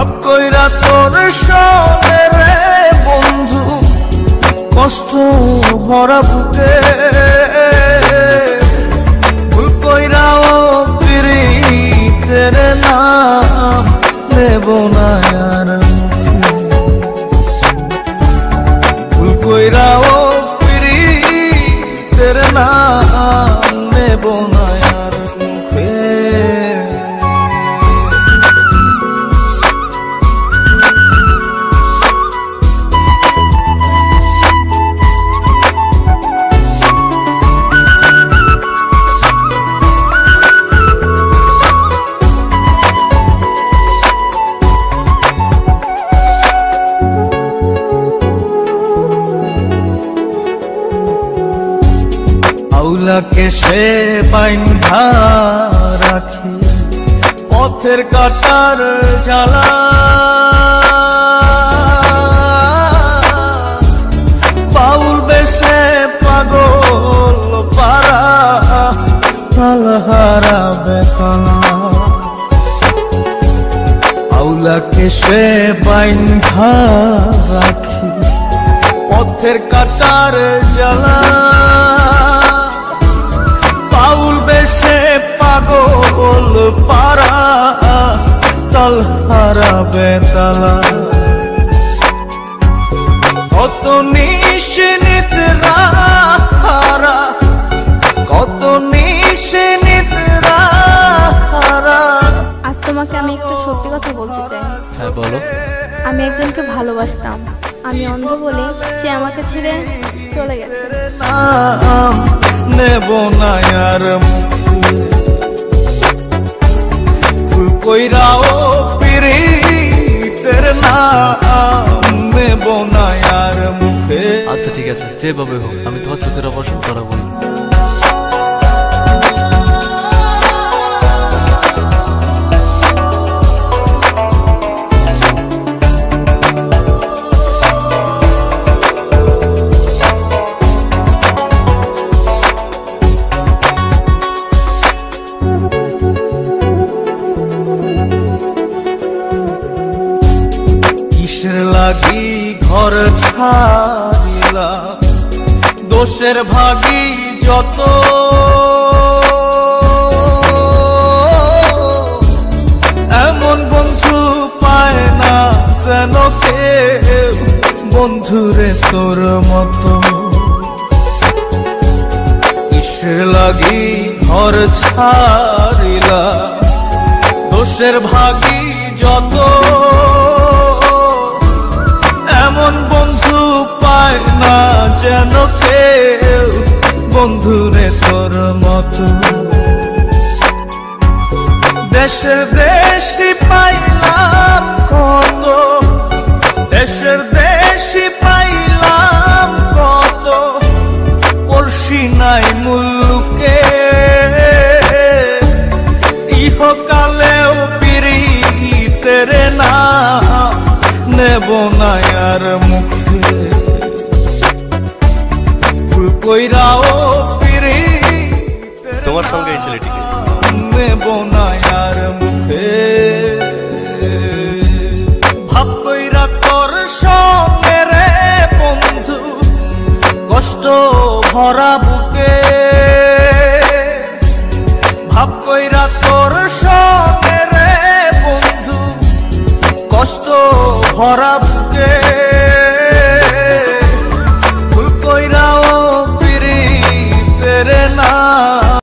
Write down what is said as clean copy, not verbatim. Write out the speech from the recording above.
ভাব কইরা তোর সঙ্গে রে বন্ধু কষ্ট ভরা বুকে ভুল কইরাও পিরিতের নাম নেব না আর ভুল কইরাও পিরিতের নাম নেব না আর মুখে আউলাকে সে বাইন্ধা রাখি পথের কাটার জ্বালা বাউল বেশে পাগল পারা তালহারা বেতলা আউলাকে সে বাইন্ধা রাখি পথের কাটার জ্বালা বাউল বেশে পাগল পারা তালহারা বেতালা কত নিশিনিতরা কত নিশিনিতরা। আজ তোমাকে আমি একটা সত্যি কথা বলতে চাই। হ্যাঁ বলো। আমি একজনকে ভালোবাসতাম, আমি অন্ধ বলে সে আমাকে ছেড়ে চলে গেছে। নেব না আর ভুল কইরাও পিরিতের নাম নেব না আর মুখে। আচ্ছা ঠিক আছে, যেভাবে হোক আমি তোমার চোখের অপারেশন করাবো। কিসের লাগি ঘর ছাড়িলাম দোষের ভাগী যত এমন বন্ধু পায় না যেন কেউ বন্ধুরে তোর মতো। কিসের লাগি ঘর ছাড়িলাম দোষের ভাগী যত এমন বন্ধু পায় না যেন কেউ বন্ধুরে তোর মতো। দেশের দেশি পাইলাম কত, দেশের দেশি পাইলাম কত, পড়শি নাই মুল্লুকে ইহকালেও পিরিতের নাম নেব না আর মুখে। ভুল কইরাও পিরিতের তোমার সঙ্গে এই ছেলেটিকে নেব না আর মুখে। ভাব কইরা তোর সঙ্গে রে বন্ধু কষ্ট ভরা বুকে ভাব কইরা তোর সঙ্গে রে বন্ধু কষ্ট ভরা বুকে